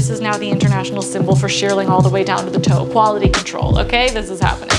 this is now the international symbol for shearling all the way down to the toe. Quality control, okay? This is happening.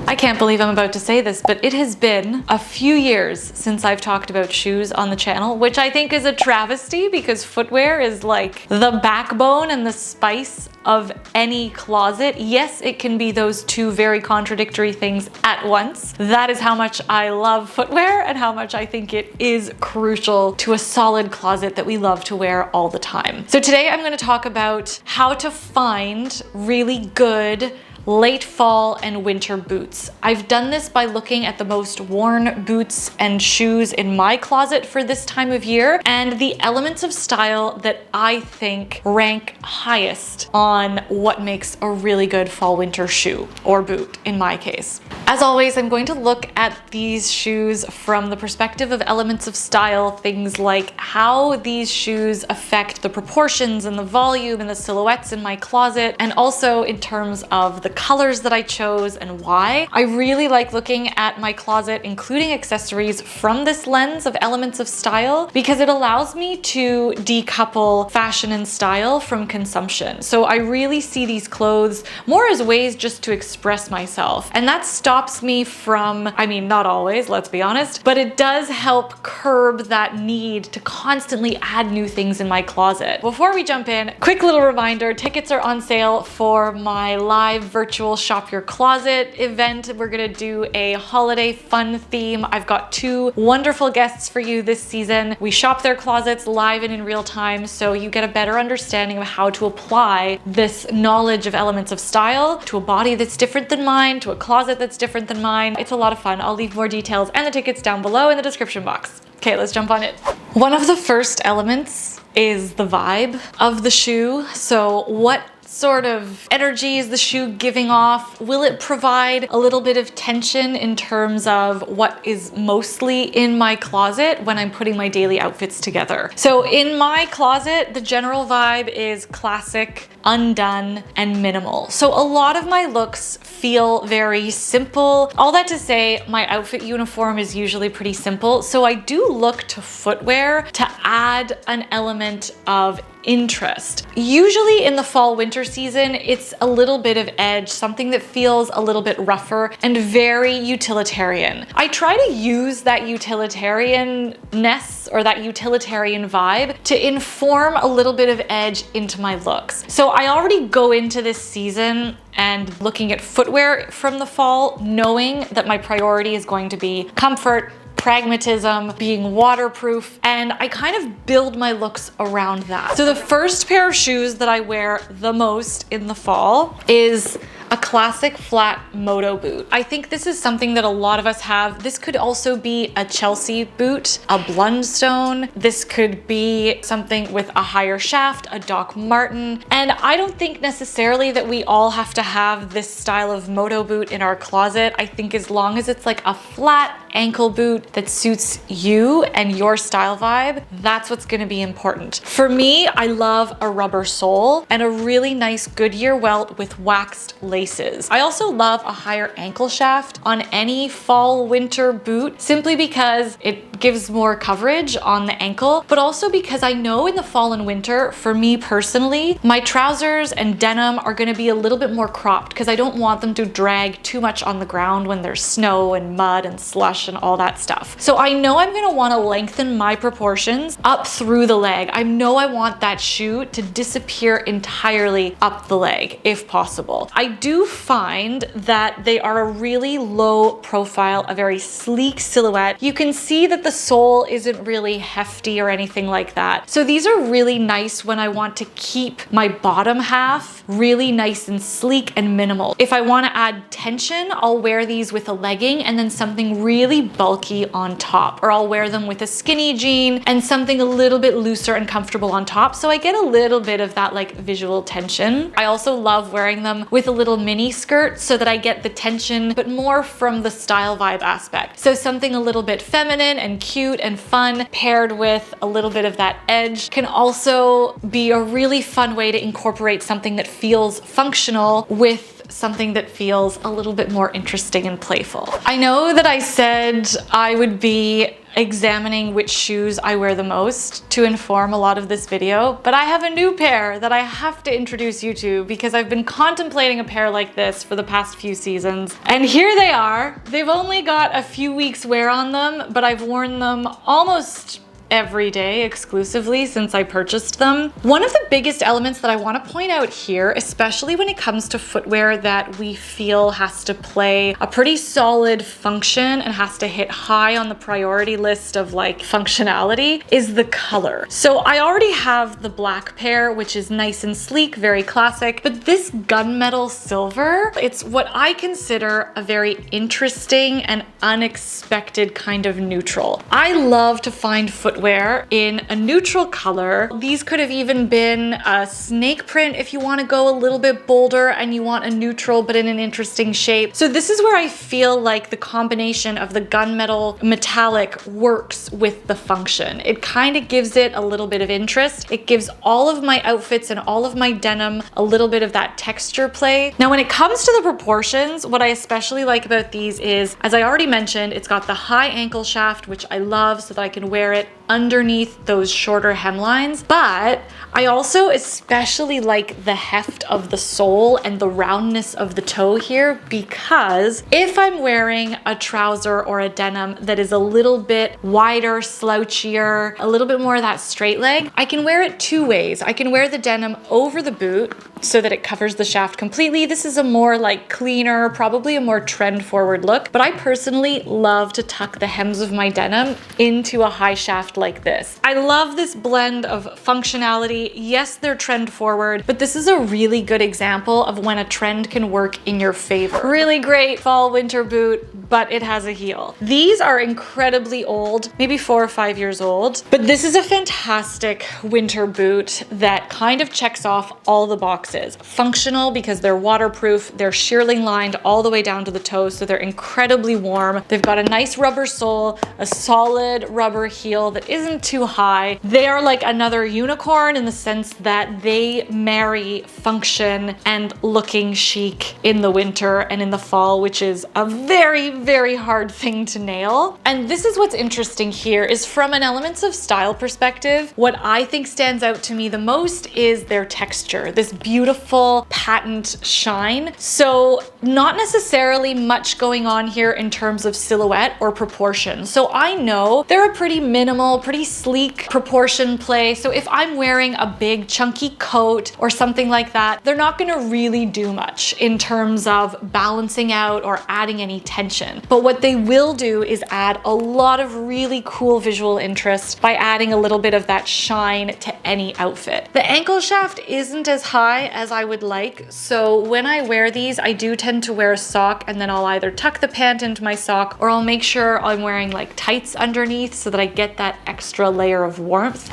I can't believe I'm about to say this, but it has been a few years since I've talked about shoes on the channel, which I think is a travesty because footwear is like the backbone and the spice of any closet. Yes, it can be those two very contradictory things at once. That is how much I love footwear and how much I think it is crucial to a solid closet that we love to wear all the time. So today I'm going to talk about how to find really good late fall and winter boots. I've done this by looking at the most worn boots and shoes in my closet for this time of year and the elements of style that I think rank highest on what makes a really good fall winter shoe or boot in my case. As always, I'm going to look at these shoes from the perspective of elements of style, things like how these shoes affect the proportions and the volume and the silhouettes in my closet, and also in terms of the colors that I chose and why. I really like looking at my closet, including accessories, from this lens of elements of style because it allows me to decouple fashion and style from consumption. So I really see these clothes more as ways just to express myself, and that stops me from, I mean, not always, let's be honest, but it does help curb that need to constantly add new things in my closet. Before we jump in, quick little reminder, tickets are on sale for my live virtual Shop Your Closet event. We're gonna do a holiday fun theme. I've got two wonderful guests for you this season. We shop their closets live and in real time, so you get a better understanding of how to apply this knowledge of elements of style to a body that's different than mine, to a closet that's different than mine. It's a lot of fun. I'll leave more details and the tickets down below in the description box. Okay, let's jump on it. One of the first elements is the vibe of the shoe. So what sort of energy is the shoe giving off? Will it provide a little bit of tension in terms of what is mostly in my closet when I'm putting my daily outfits together? So in my closet, the general vibe is classic, undone, and minimal. So a lot of my looks feel very simple. All that to say, my outfit uniform is usually pretty simple. So I do look to footwear to add an element of interest. Usually in the fall winter season, it's a little bit of edge, something that feels a little bit rougher and very utilitarian. I try to use that utilitarianness or that utilitarian vibe to inform a little bit of edge into my looks. So I already go into this season and looking at footwear from the fall, knowing that my priority is going to be comfort, pragmatism, being waterproof, and I kind of build my looks around that. So the first pair of shoes that I wear the most in the fall is a classic flat moto boot. I think this is something that a lot of us have. This could also be a Chelsea boot, a Blundstone. This could be something with a higher shaft, a Doc Marten. And I don't think necessarily that we all have to have this style of moto boot in our closet. I think as long as it's like a flat ankle boot that suits you and your style vibe, that's what's gonna be important. For me, I love a rubber sole and a really nice Goodyear welt with waxed laces. I also love a higher ankle shaft on any fall winter boot simply because it gives more coverage on the ankle, but also because I know in the fall and winter, for me personally, my trousers and denim are gonna be a little bit more cropped because I don't want them to drag too much on the ground when there's snow and mud and slush and all that stuff. So I know I'm gonna wanna lengthen my proportions up through the leg. I know I want that shoe to disappear entirely up the leg if possible. I do find that they are a really low profile, a very sleek silhouette. You can see that the sole isn't really hefty or anything like that. So these are really nice when I want to keep my bottom half really nice and sleek and minimal. If I want to add tension, I'll wear these with a legging and then something really bulky on top, or I'll wear them with a skinny jean and something a little bit looser and comfortable on top, so I get a little bit of that like visual tension. I also love wearing them with a little mini skirt so that I get the tension, but more from the style vibe aspect. So something a little bit feminine and cute and fun paired with a little bit of that edge can also be a really fun way to incorporate something that feels functional with something that feels a little bit more interesting and playful. I know that I said I would be examining which shoes I wear the most to inform a lot of this video, but I have a new pair that I have to introduce you to because I've been contemplating a pair like this for the past few seasons. And here they are. They've only got a few weeks wear on them, but I've worn them almost every day exclusively since I purchased them. One of the biggest elements that I want to point out here, especially when it comes to footwear that we feel has to play a pretty solid function and has to hit high on the priority list of like functionality, is the color. So I already have the black pair, which is nice and sleek, very classic, but this gunmetal silver, it's what I consider a very interesting and unexpected kind of neutral. I love to find footwear in a neutral color. These could have even been a snake print if you want to go a little bit bolder and you want a neutral but in an interesting shape. So this is where I feel like the combination of the gunmetal metallic works with the function. It kind of gives it a little bit of interest. It gives all of my outfits and all of my denim a little bit of that texture play. Now when it comes to the proportions, what I especially like about these is, as I already mentioned, it's got the high ankle shaft, which I love so that I can wear it underneath those shorter hemlines, but I also especially like the heft of the sole and the roundness of the toe here, because if I'm wearing a trouser or a denim that is a little bit wider, slouchier, a little bit more of that straight leg, I can wear it two ways. I can wear the denim over the boot so that it covers the shaft completely. This is a more like cleaner, probably a more trend forward look, but I personally love to tuck the hems of my denim into a high shaft like this. I love this blend of functionality. Yes, they're trend forward, but this is a really good example of when a trend can work in your favor. Really great fall winter boot, but it has a heel. These are incredibly old, maybe 4 or 5 years old, but this is a fantastic winter boot that kind of checks off all the boxes. Functional because they're waterproof, they're shearling lined all the way down to the toes, so they're incredibly warm. They've got a nice rubber sole, a solid rubber heel that isn't too high. They are like another unicorn in the sense that they marry function and looking chic in the winter and in the fall, which is a very, very hard thing to nail. And this is what's interesting here is from an elements of style perspective, what I think stands out to me the most is their texture, this beautiful patent shine. So not necessarily much going on here in terms of silhouette or proportion. So I know they're a pretty minimal, pretty sleek proportion play. So if I'm wearing a big chunky coat or something like that, they're not gonna really do much in terms of balancing out or adding any tension. But what they will do is add a lot of really cool visual interest by adding a little bit of that shine to any outfit. The ankle shaft isn't as high as I would like. So when I wear these, I do tend to wear a sock and then I'll either tuck the pant into my sock or I'll make sure I'm wearing like tights underneath so that I get that extra layer of warmth.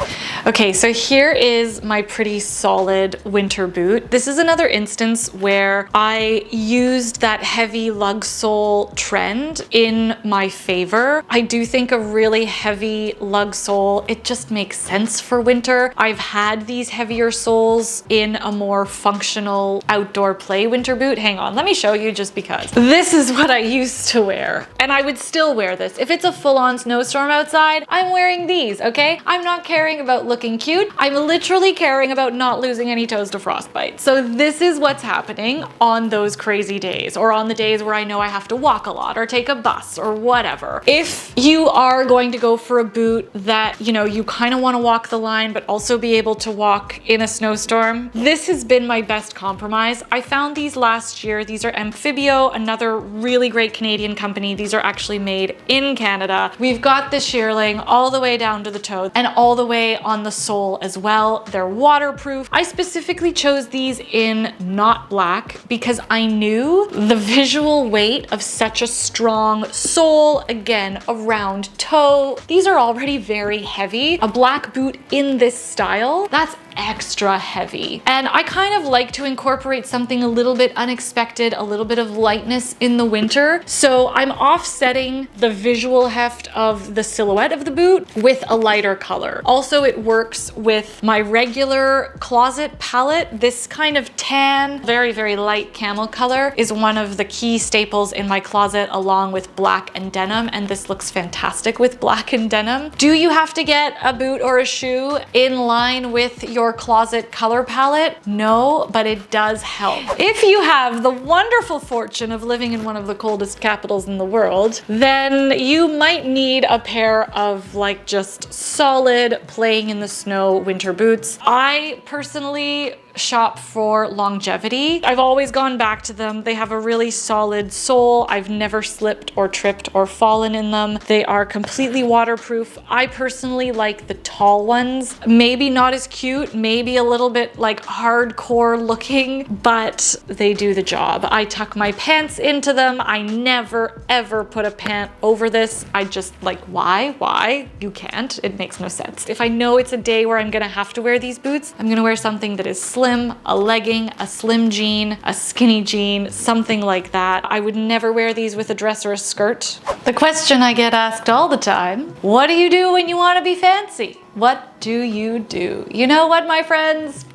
Okay, so here is my pretty solid winter boot. This is another instance where I used that heavy lug sole trend in my favor. I do think a really heavy lug sole, it just makes sense for winter. I've had these heavier soles in a more functional outdoor play winter boot. Hang on, let me show you just because. This is what I used to wear, and I would still wear this. If it's a full-on snowstorm outside, I'm wearing these, okay? I'm not caring about looking cute. I'm literally caring about not losing any toes to frostbite. So this is what's happening on those crazy days, or on the days where I know I have to walk a lot or take a bus or whatever. If you are going to go for a boot that, you know, you kind of want to walk the line but also be able to walk in a snowstorm, this has been my best compromise. I found these last year. These are Amphibio, another really great Canadian company. These are actually made in Canada. We've got the shearling all the way down to the toe and all the way on the sole as well. They're waterproof. I specifically chose these in not black because I knew the visual weight of such a strong sole, again, a round toe. These are already very heavy. A black boot in this style, that's extra heavy. And I kind of like to incorporate something a little bit unexpected, a little bit of lightness in the winter. So I'm offsetting the visual heft of the silhouette of the boot with a lighter color. Also, it works with my regular closet palette. This kind of tan, very, very light camel color is one of the key staples in my closet, along with black and denim, and this looks fantastic with black and denim. Do you have to get a boot or a shoe in line with your closet color palette? No, but it does help. If you have the wonderful fortune of living in one of the coldest capitals in the world, then you might need a pair of like just solid playing in the snow winter boots. I personally shop for longevity. I've always gone back to them. They have a really solid sole. I've never slipped or tripped or fallen in them. They are completely waterproof. I personally like the tall ones. Maybe not as cute, maybe a little bit like hardcore looking, but they do the job. I tuck my pants into them. I never ever put a pant over this. I just like, why? You can't. It makes no sense. If I know it's a day where I'm gonna have to wear these boots, I'm gonna wear something that is slim, a legging, a slim jean, a skinny jean, something like that. I would never wear these with a dress or a skirt. The question I get asked all the time, what do you do when you want to be fancy? What do you do? You know what, my friends?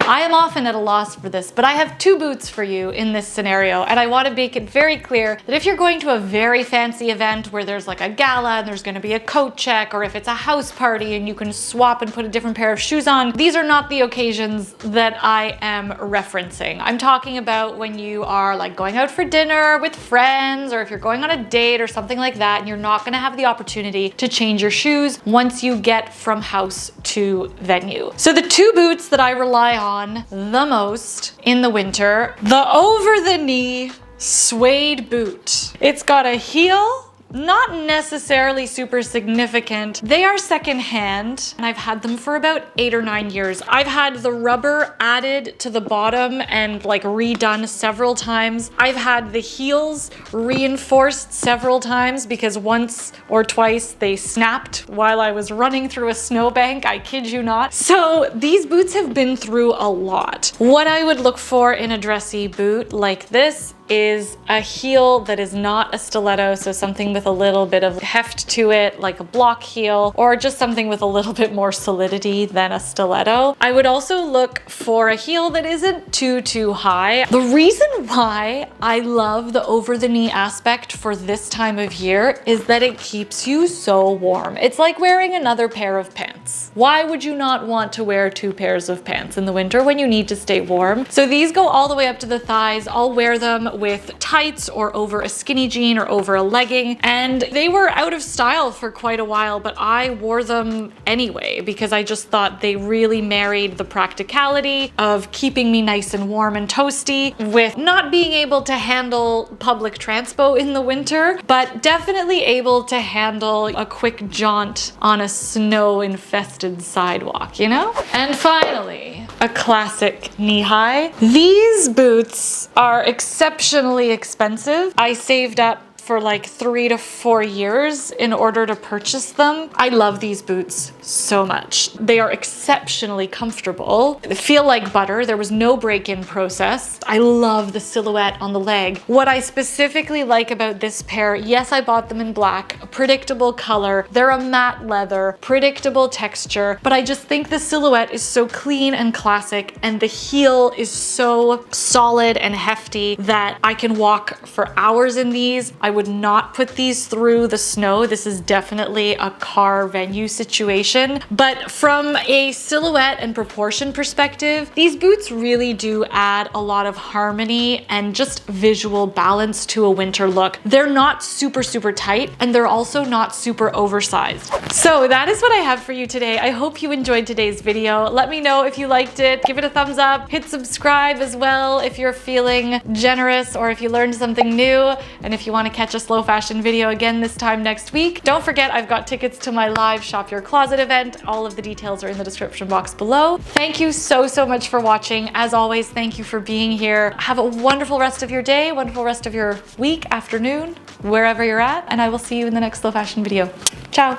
I am often at a loss for this, but I have two boots for you in this scenario, and I want to make it very clear that if you're going to a very fancy event where there's like a gala and there's going to be a coat check, or if it's a house party and you can swap and put a different pair of shoes on, these are not the occasions that I am referencing. I'm talking about when you are like going out for dinner with friends, or if you're going on a date or something like that, and you're not going to have the opportunity to change your shoes once you get from house to venue. So the two boots that I rely on the most in the winter, the over-the-knee suede boot. It's got a heel, not necessarily super significant. They are secondhand, and I've had them for about 8 or 9 years. I've had the rubber added to the bottom and like redone several times. I've had the heels reinforced several times because once or twice they snapped while I was running through a snowbank, I kid you not. So these boots have been through a lot. What I would look for in a dressy boot like this is a heel that is not a stiletto, so something with a little bit of heft to it, like a block heel, or just something with a little bit more solidity than a stiletto. I would also look for a heel that isn't too high. The reason why I love the over-the-knee aspect for this time of year is that it keeps you so warm. It's like wearing another pair of pants. Why would you not want to wear 2 pairs of pants in the winter when you need to stay warm? So these go all the way up to the thighs. I'll wear them with tights or over a skinny jean or over a legging, and they were out of style for quite a while, but I wore them anyway because I just thought they really married the practicality of keeping me nice and warm and toasty with not being able to handle public transpo in the winter, but definitely able to handle a quick jaunt on a snow-infested sidewalk, you know? And finally, a classic knee-high. These boots are exceptionally expensive. I saved up for like 3 to 4 years in order to purchase them. I love these boots so much. They are exceptionally comfortable. They feel like butter. There was no break-in process. I love the silhouette on the leg. What I specifically like about this pair, yes, I bought them in black, a predictable color. They're a matte leather, predictable texture, but I just think the silhouette is so clean and classic, and the heel is so solid and hefty that I can walk for hours in these. I would not put these through the snow. This is definitely a car venue situation. But from a silhouette and proportion perspective, these boots really do add a lot of harmony and just visual balance to a winter look. They're not super tight, and they're also not super oversized. So that is what I have for you today. I hope you enjoyed today's video. Let me know if you liked it. Give it a thumbs up. Hit subscribe as well if you're feeling generous or if you learned something new, and if you want to catch a slow fashion video again this time next week. Don't forget, I've got tickets to my live Shop Your Closet event. All of the details are in the description box below. Thank you so much for watching. As always, thank you for being here. Have a wonderful rest of your day, wonderful rest of your week, afternoon, wherever you're at, and I will see you in the next slow fashion video. Ciao.